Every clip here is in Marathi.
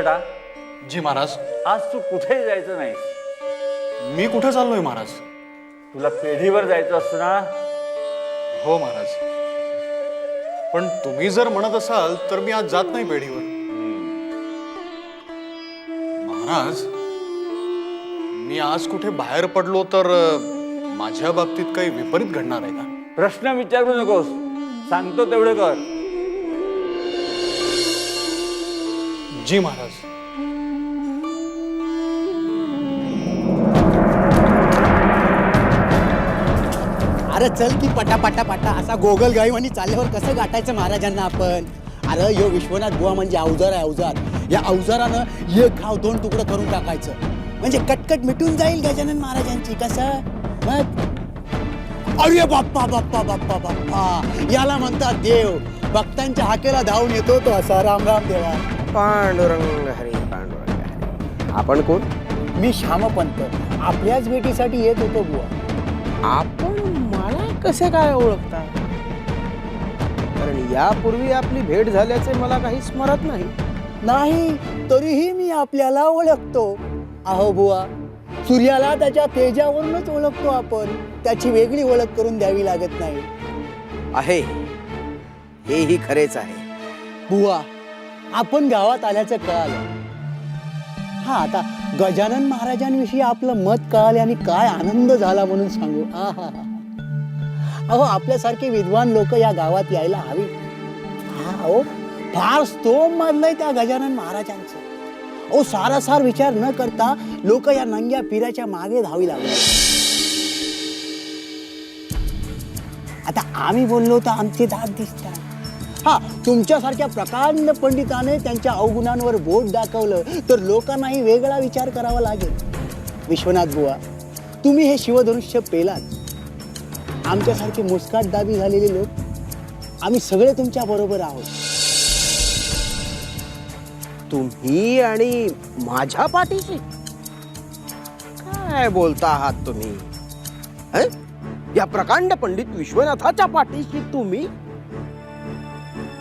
बंकटा, जी महाराज. आज तू कुठेही जायचं नाही. मी कुठे चाललोय महाराज? तुला पेढीवर जायचं असतं ना. हो महाराज, पण तुम्ही जर म्हणत असाल तर मी आज जात नाही पेढीवर. महाराज, मी आज कुठे बाहेर पडलो तर माझ्या बाबतीत काही विपरीत घडणार आहे का? प्रश्न विचारू नकोस, सांगतो तेवढं कर. जी महाराज. अरे चल की पटा असा गोगल गाईवानी चालल्यावर कसं गाठायचं महाराजांना आपण? अरे यो विश्वनाथ बुवा म्हणजे अवजार आहे, अवजार. या अवजारानं एक घाव दोन तुकडं करून टाकायचं म्हणजे कटकट मिटून जाईल गजानन महाराजांची. कसं मग? अरे बाप्पा बाप्पा बाप्पा बाप्पा, याला म्हणतात देव. भक्तांच्या हाकेला धावून येतो तो असा. राम राम देवा. पांडुरंग हरी, पांडुरंग हरी. आपण कोण? मी श्यामपंत, आपल्याच भेटीसाठी येत होतो बुवा. आपण मला कसे काय ओळखता? कारण यापूर्वी आपली भेट झाल्याचे मला काही स्मरत नाही. नाही, तरीही मी आपल्याला ओळखतो. अहो बुवा, सूर्याला त्याच्या तेजावरूनच ओळखतो आपण. त्याची वेगळी ओळख करून द्यावी लागत नाही. आहे, हेही खरेच आहे. बुवा, आपण गावात आल्याचं कळालं. हा, आता गजानन महाराजांविषयी आपलं मत कळाल्याने काय आनंद झाला म्हणून सांगू. आहा, अहो आपल्यासारखे विद्वान लोक या गावात यायला हवी. हा, अहो फार स्तोम मानलंय त्या गजानन महाराजांचं. ओ सारासार विचार न करता लोक या नंग्या पिराच्या मागे धावी लागले. आता आम्ही बोललो तर आमचे दात दिसतात. हा, तुमच्यासारख्या प्रकांड पंडिताने त्यांच्या अवगुणांवर बोट दाखवलं तर लोकांनाही वेगळा विचार करावा लागेल. विश्वनाथ बुवा, तुम्ही हे शिवधनुष्य पेलात. आमच्यासारखे मुस्काट दाबी झालेले लोक आम्ही सगळे तुमच्या बरोबर आहोत. तुम्ही आणि माझ्या पाठीशी काय बोलता आहात तुम्ही? हं? या प्रकांड पंडित विश्वनाथाच्या पाठीशी तुम्ही?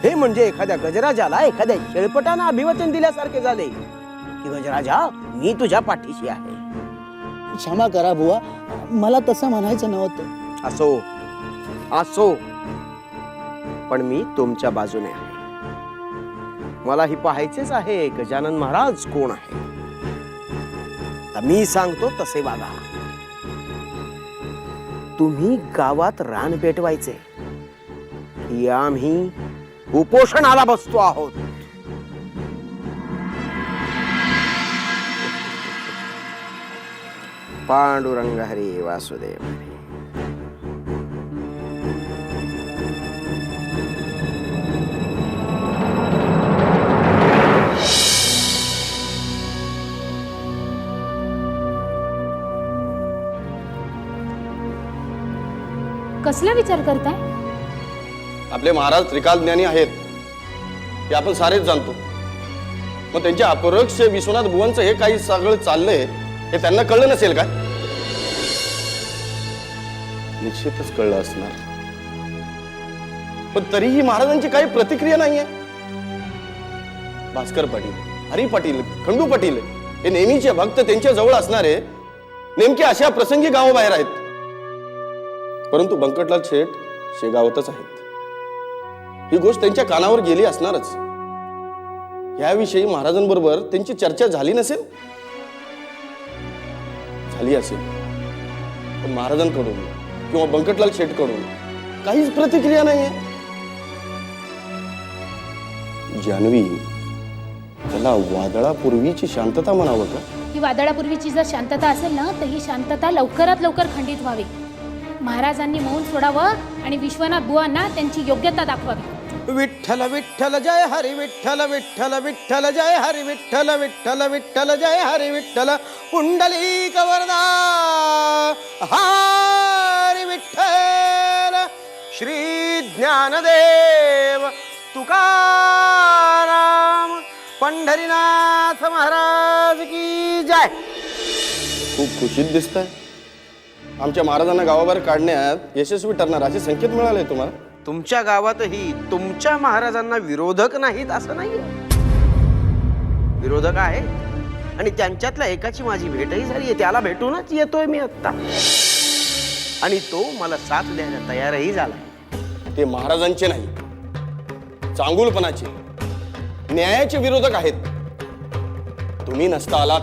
हे म्हणजे एखाद्या गजराजाला एखाद्या शेळपटानं अभिवचन दिल्यासारखे झाले की गजराजा, मी तुझ्या पाठीशी आहे. क्षमा करा बुवा, मला तसं म्हणायचं नव्हतं. असो असो, पण मी तुमच्या बाजूने आहे. मलाही पाहायचेच आहे गजानन महाराज कोण आहे. तर मी सांगतो तसे वागा. तुम्ही गावात रान पेटवायचे की आम्ही उपोषणाला बसतो आहोत? पांडुरंग हरी, वासुदेव हरी. कसला विचार करताय? आपले महाराज त्रिकालज्ञानी आहेत हे आपण सारेच जाणतो. मग त्यांच्या अपरोक्ष विश्वनाथ बुवांचं हे काही सगळं चाललंय हे त्यांना कळलं नसेल का? निश्चितच कळलं असणार, पण तरीही महाराजांची काही प्रतिक्रिया नाहीये. भास्कर पाटील, हरी पाटील, खंडू पाटील हे नेहमीचे भक्त त्यांच्या जवळ असणारे नेमके अशा प्रसंगी गावाबाहेर आहेत. परंतु बंकटलाल शेठ शेगावातच आहेत. ही गोष्ट त्यांच्या कानावर गेली असणारच. याविषयी महाराजांबरोबर त्यांची चर्चा झाली नसेल? झाली असेल, पण महाराजांकडून किंवा बंकटलाल शेठकडून काहीच प्रतिक्रिया नाहीये. जानवी, त्याला वादळापूर्वीची शांतता म्हणावं का? ही वादळापूर्वीची जर शांतता असेल ना, तर ही शांतता लवकरात लवकर खंडित व्हावी. महाराजांनी मौन सोडावं आणि विश्वनाथ बुवांना त्यांची योग्यता दाखवावी. विठ्ठल विठ्ठल जय हरी विठ्ठल, विठ्ठल विठ्ठल जय हरी विठ्ठल, विठ्ठल विठ्ठल जय हरी विठ्ठल, पुंडलिक वरदा हरी विठ्ठल. श्री ज्ञानदेव तुकाराम पंढरीनाथ महाराज की जय. खूप खुशीत दिसतंय. आमच्या महाराजांना गावाबाहेर काढण्यात यशस्वी ठरणार असे संकेत मिळाले तुम्हाला? तुमच्या गावातही तुमच्या महाराजांना विरोधक नाहीत असं नाही. विरोधक आहेत आणि त्यांच्यातल्या एकाची माझी भेटही झाली आहे. त्याला भेटूनच येतोय मी आत्ता. आणि तो मला साथ द्यायला तयारही झालाय. ते महाराजांचे नाही, चांगुलपणाचे, न्यायाचे विरोधक आहेत. तुम्ही नसता आलात,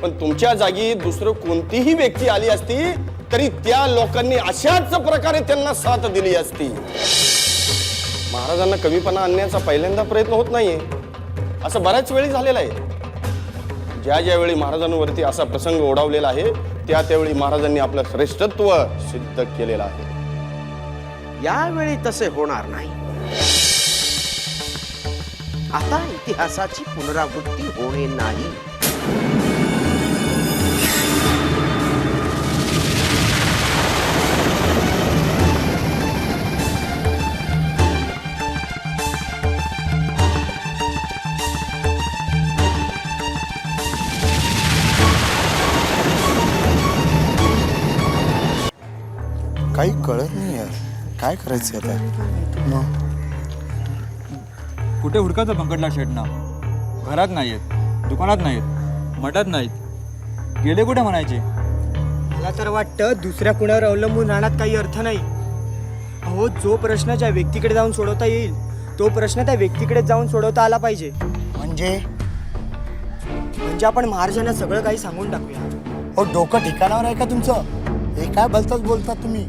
पण तुमच्या जागी दुसरं कोणतीही व्यक्ती आली असती तरी त्या लोकांनी अशाच प्रकारे त्यांना साथ दिली असती. महाराजांना कमीपणा आणण्याचा पहिल्यांदा प्रयत्न होत नाहीये, असं बऱ्याच वेळी झालेलं आहे. ज्या ज्यावेळी महाराजांवरती असा प्रसंग ओढावलेला आहे त्यावेळी महाराजांनी आपलं श्रेष्ठत्व सिद्ध केलेलं आहे. यावेळी तसे होणार नाही. आता इतिहासाची पुनरावृत्ती होणे नाही. काही कळत नाही यार, काय करायचं आता? कुठे हुडकायचं बंकटला शेटना? घरात नाहीयेत, दुकानात नाहीत, मठात नाहीत, गेले कुठे म्हणायचे? मला तर वाटतं दुसऱ्या कुणावर अवलंबून राहण्यात काही अर्थ नाही. अहो, जो प्रश्न ज्या व्यक्तीकडे जाऊन सोडवता येईल तो प्रश्न त्या व्यक्तीकडे जाऊन सोडवता आला पाहिजे. म्हणजे आपण महाराजांना सगळं काही सांगून टाकूया. हो, डोकं ठिकाणावर आहे का तुमचं? हे काय भलतंच बोलतात तुम्ही?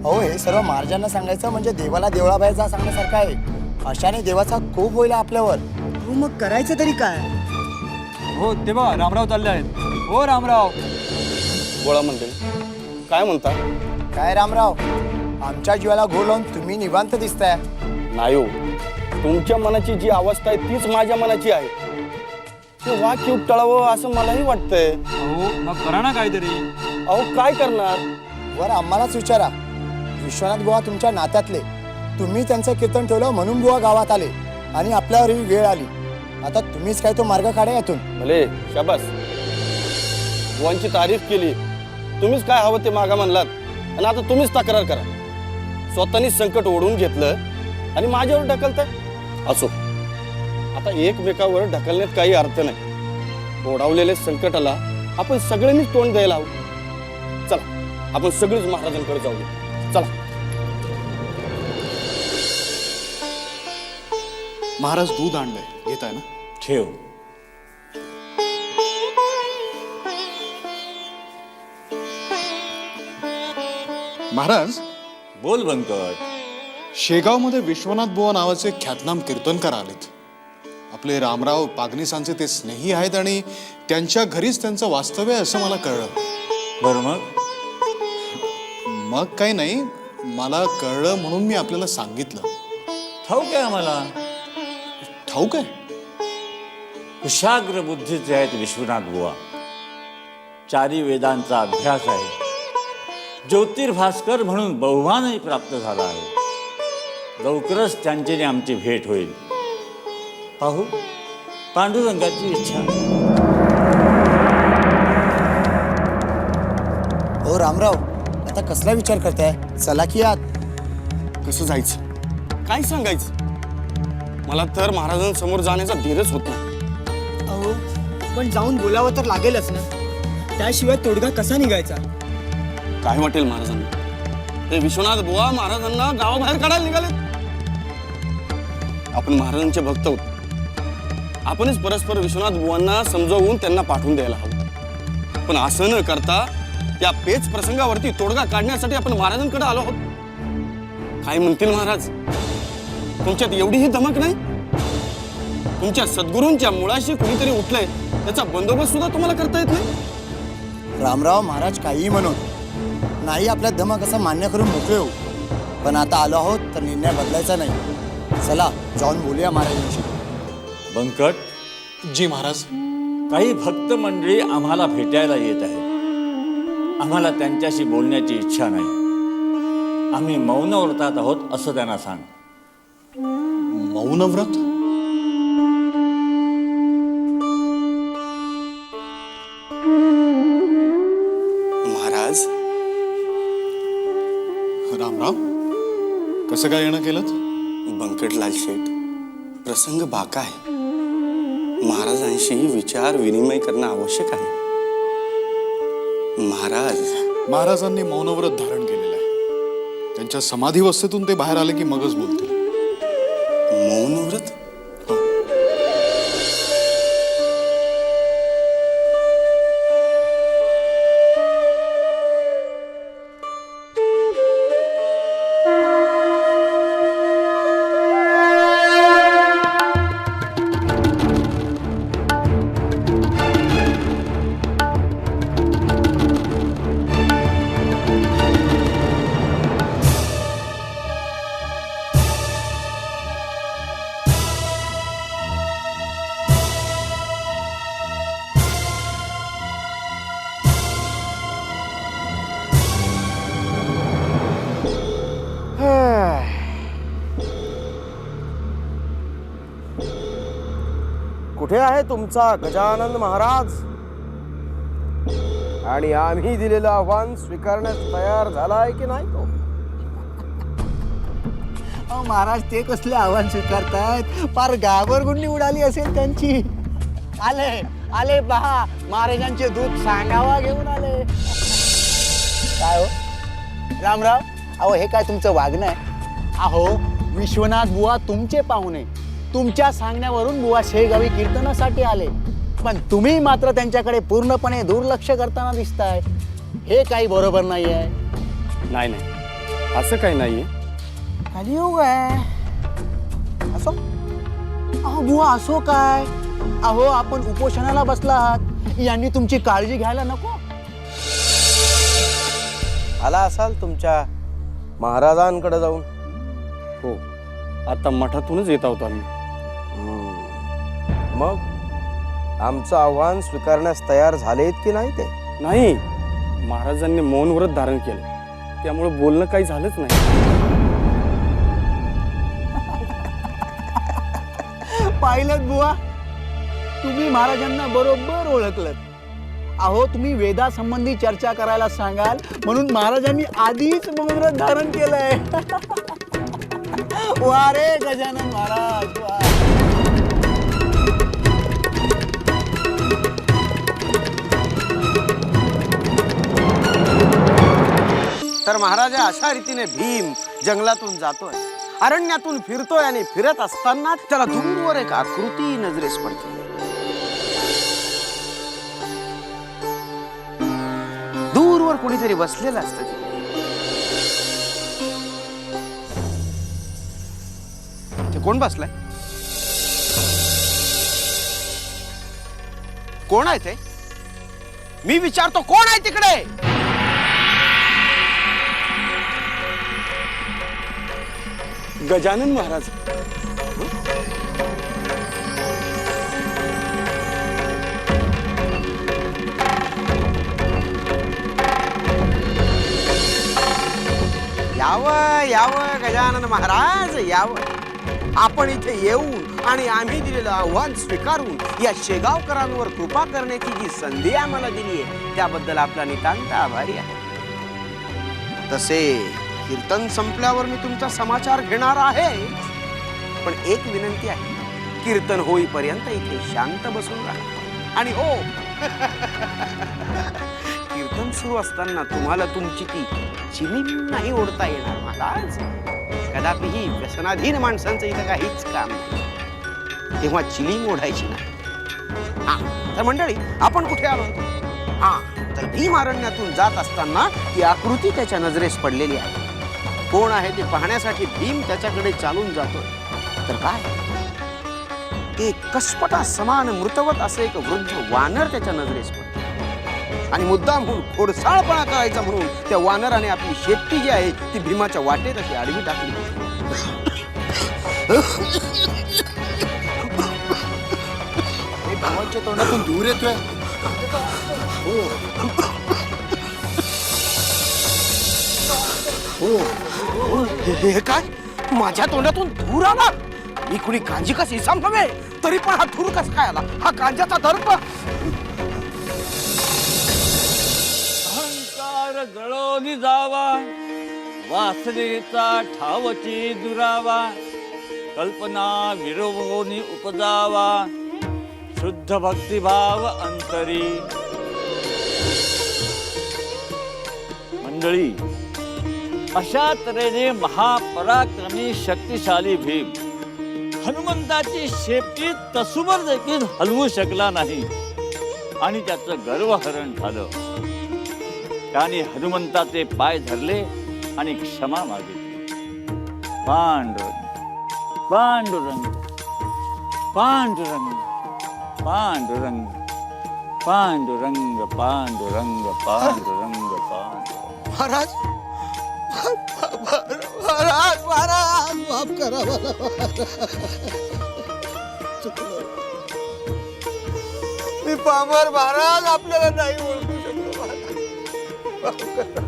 अहो, हे सर्व महाराजांना सांगायचं म्हणजे देवाला देवळाबाहेरचा सांगण्यासारखं आहे. अशाने देवाचा कोप होईल आपल्यावर. हो, मग करायचं तरी काय? हो, ते बघा रामराव चालले आहेत. हो रामराव. गोळा म्हणते काय म्हणता? काय रामराव, आमच्या जीवाला घोर लावून तुम्ही निवांत दिसताय. नाही हो, तुमच्या मनाची जी अवस्था आहे तीच माझ्या मनाची आहे. ते वाक्य टळावं असं मलाही वाटतंय. अहो, मग करा ना काहीतरी. अहो, काय करणार? वर आम्हालाच विचारा. विश्वनाथ बुवा तुमच्या नात्यातले, तुम्ही त्यांचं कीर्तन ठेवलं म्हणून बुवा गावात आले आणि आपल्यावर ही वेळ आली. आता तुम्हीच काय तो मार्ग काढा यातून. भले शाबास, बुवांची तारीफ केली, तुम्हीच काय हवं ते मागा म्हणलात आणि आता तुम्हीच तक्रार करा. स्वतःनीच संकट ओढून घेतलं आणि माझ्यावर ढकलताय. असो, आता एकमेकावर ढकलण्यात काही अर्थ नाही. ओढावलेल्या संकटाला आपण सगळ्यांनीच तोंड द्यायला हवं. चला, आपण सगळीच महाराजांकडे जाऊया. चला. महाराज दूध आणलंय, घेत आहे ना? ठेव. महाराज, बोल बंकट. शेगावमध्ये विश्वनाथ बुवा नावाचे ख्यातनाम कीर्तनकार आलेत. आपले रामराव पागनीसांचे ते स्नेही आहेत आणि त्यांच्या घरीच त्यांचं वास्तव्य आहे असं मला कळलं. बरं मग? मग काही नाही, मला कळलं म्हणून मी आपल्याला सांगितलं. ठाऊक आहे आम्हाला. ठाऊक आहे? कुशाग्र बुद्धीचे आहेत विश्वनाथ बुवा. चारी वेदांचा अभ्यास आहे. ज्योतिर्भास्कर म्हणून बहुमानही प्राप्त झाला आहे. लवकरच त्यांची आमची भेट होईल. पाहू, पांडुरंगाची इच्छा. हो रामराव, आता कसला विचार करताय? चला की आत. कसं जायचं, काय सांगायचं? मला तर महाराजांसमोर जाण्याचा धीरच होत नाही. अहो, पण जाऊन बोलावं तर लागेलच ना. त्याशिवाय तोडगा कसा निघायचा? काय वाटेल महाराजांना? ते विश्वनाथ बुवा महाराजांना गावाबाहेर काढायला निघाले. आपण महाराजांचे भक्त आहोत. आपणच परस्पर विश्वनाथ बुवांना समजावून त्यांना पाठवून द्यायला हवं. पण असं न करता त्या पेच प्रसंगावरती तोडगा काढण्यासाठी आपण महाराजांकडे आलो आहोत. काय म्हणतील महाराज? तुमच्यात एवढीही धमक नाही? तुमच्या सद्गुरूंच्या मुळाशी कुणीतरी उठलंय त्याचा बंदोबस्त सुद्धा तुम्हाला करता येत नाही? रामराव महाराज काहीही म्हणून नाही, आपल्या धमक असं मान्य करून मोकळे होऊ. पण आता आलो आहोत तर निर्णय बदलायचा नाही. चला जाऊन बोलूया महाराजांशी. बंकट, जी महाराज. काही भक्त मंडळी आम्हाला भेटायला येत आहेत. आम्हाला त्यांच्याशी बोलण्याची इच्छा नाही. आम्ही मौन व्रतात आहोत असं त्यांना सांग. मौनव्रत? महाराज, रामराव, कसं काय येणं केलं? बंकटलाल शेठ, प्रसंग बाका आहे. महाराजांशी विचार विनिमय करणं आवश्यक आहे. महाराजांनी मौनव्रत धारण केलेलं आहे. त्यांच्या समाधीवस्थेतून ते बाहेर आले की मगच बोलतील. मौनव्रत? कुठे आहे तुमचा गजानन महाराज? आणि आम्ही दिलेलं आव्हान स्वीकारण्यास तयार झालाय की नाही तो? अहो महाराज, ते कसले आव्हान स्वीकारतायत? फार घाबरगुंडी उडाली असेल त्यांची. आले आले पहा, महाराजांचे दूध सांगावा घेऊन आले. काय हो रामराव, अहो हे काय तुमचं वागणं आहे? अहो विश्वनाथ बुवा तुमचे पाहुणे, तुमच्या सांगण्यावरून बुवा शेगावी कीर्तनासाठी आले, पण तुम्ही मात्र त्यांच्याकडे पूर्णपणे दुर्लक्ष करताना दिसताय. हे काही बरोबर नाही आहे. नाही नाही, असं काही नाहीये. कलियुग आहे. असो अहो बुवा, असो काय? अहो आपण उपोषणाला बसला आहात, यांनी तुमची काळजी घ्यायला नको? आला असाल तुमच्या महाराजांकडे जाऊन? हो, आता मठातूनच येत आहोत आम्ही. मग आमचं आव्हान स्वीकारण्यास तयार झालेत की नाही ते? नाही, महाराजांनी मौनव्रत धारण केलं, त्यामुळे बोलणं काही झालंच नाही. पाहिलं बुवा, तुम्ही महाराजांना बरोबर ओळखलं. अहो तुम्ही वेदासंबंधी चर्चा करायला सांगाल म्हणून महाराजांनी आधीच मौनव्रत धारण केलंय. वा रे गजानन महाराज वा. तर महाराजा अशा रीतीने भीम जंगलातून जातोय, अरण्यातून फिरतोय आणि फिरत असताना त्याला दूरवर एक आकृती नजरेस पडते. दूरवर कोणीतरी बसलेलं असतं तिथे. ते कोण बसलाय? कोण आहे ते? मी विचारतो, कोण आहे तिकडे? गजानन महाराज. यावं यावं गजानन महाराज यावं. आपण इथे येऊन आणि आम्ही दिलेलं आव्हान स्वीकारून या शेगावकरांवर कृपा करण्याची जी संधी आम्हाला दिली आहे त्याबद्दल आपला नितांत आभारी आहे. तसे कीर्तन संपल्यावर मी तुमचा समाचार घेणार आहे, पण एक विनंती आहे, कीर्तन होईपर्यंत इथे शांत बसून राहा. आणि हो, कीर्तन सुरू असताना तुम्हाला तुमची ती चिलीम नाही ओढता येणार महाराज. कदापिही व्यसनाधीन माणसांचं इथं काहीच काम नाही, तेव्हा चिलीम ओढायची नाही. हा तर मंडळी, आपण कुठे आलो होतो? हा तर भीम अरण्यातून जात असताना ती आकृती त्याच्या नजरेस पडलेली आहे. कोण आहे ते पाहण्यासाठी भीम त्याच्याकडे चालून जातोय, तर काय ते कसपटा समान मृतवत असे एक वृद्ध वानर त्याच्या नजरेस पडतो. आणि मुद्दाम म्हणून खोडसाळपणा करायचा म्हणून त्या वानराने आपली शेपटी जी आहे ती भीमाच्या वाटेत अशी आडवी टाकली. भावाच्या तोंडातून दूर येतोय. हे काय? माझ्या तोंडातून धूर आला? मी कुणी कांजी कशी संभवे, तरी पण हा धूर कसा काय आला? हा कांजाचा दर्प. अहंकार जळोनी जावा, वासनेचा ठावची दुरावा, कल्पना विरोनी उपजावा, शुद्ध भक्तिभाव अंतरी. मंडळी, अशा तऱ्हेने महापराक्रमी शक्तिशाली भीम हनुमंताची शेपटी तसूवर देखील हलवू शकला नाही आणि त्याचं गर्वहरण झालं. त्याने हनुमंताचे पाय धरले आणि क्षमा मागितली. पांडुरंग पांडुरंग पांडुरंग पांडुरंग पांडुरंग पांडुरंग पांडुरंग पांडुरंग. महाराज महाराज महाराज माफ करा मला. मी पामर महाराज, आपल्याला नाही ओळखू शकलो महाराज. माफ करा.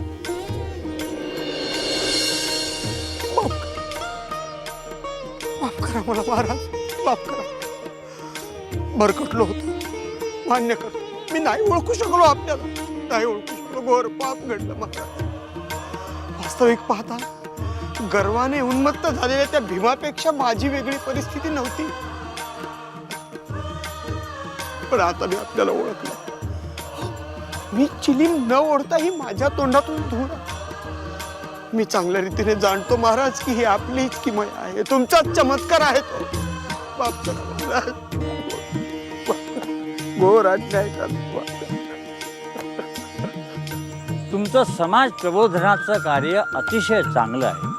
माफ करा मला महाराज, माफ करा. भरकटलो होतो, मान्य करतो. मी नाही ओळखू शकलो आपल्याला, नाही ओळखू शकलो. घोर पाप घडलं महाराज. वास्तविक पाहता गर्वाने उन्मत्त झालेल्या त्या भीमापेक्षा माझी वेगळी परिस्थिती नव्हती. पण आता मी आपल्याला ओळखलं. मी चिलीम न ओढताही माझ्या तोंडातून धूळ. मी चांगल्या रीतीने जाणतो महाराज की ही आपलीच किमया आहे, तुमचाच चमत्कार आहे तो. माफ करा महाराज. घोर अन्याय करतो. तुमचं समाज प्रबोधनाचं कार्य अतिशय चांगलं आहे,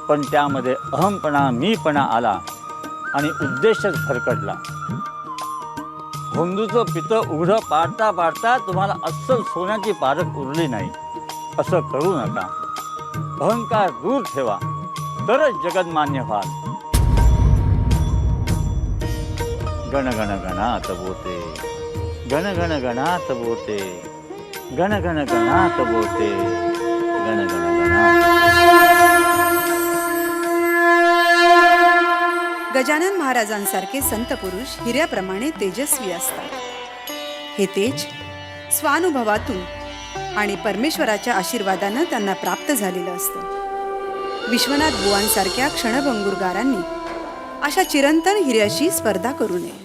पण त्यामध्ये अहमपणा मीपणा आला आणि उद्देशच भरकटला. होंदूचं पितं उघडं पाडता पाडता तुम्हाला अस्सल सोन्याची पारख उरली नाही. असं करू नका. अहंकार दूर ठेवा, तरच जगन्मान्य व्हाल. गण गण गणात बोते, गण गण गणात बोते, गण गण गणात बोते, गण गण गणात. गजानन महाराजांसारखे संत पुरुष हिऱ्याप्रमाणे तेजस्वी असतात. हे तेज स्वानुभवातून आणि परमेश्वराच्या आशीर्वादानं त्यांना प्राप्त झालेलं असतं. विश्वनाथ बुवांसारख्या क्षणभंगुरगारांनी अशा चिरंतन हिऱ्याशी स्पर्धा करू नये.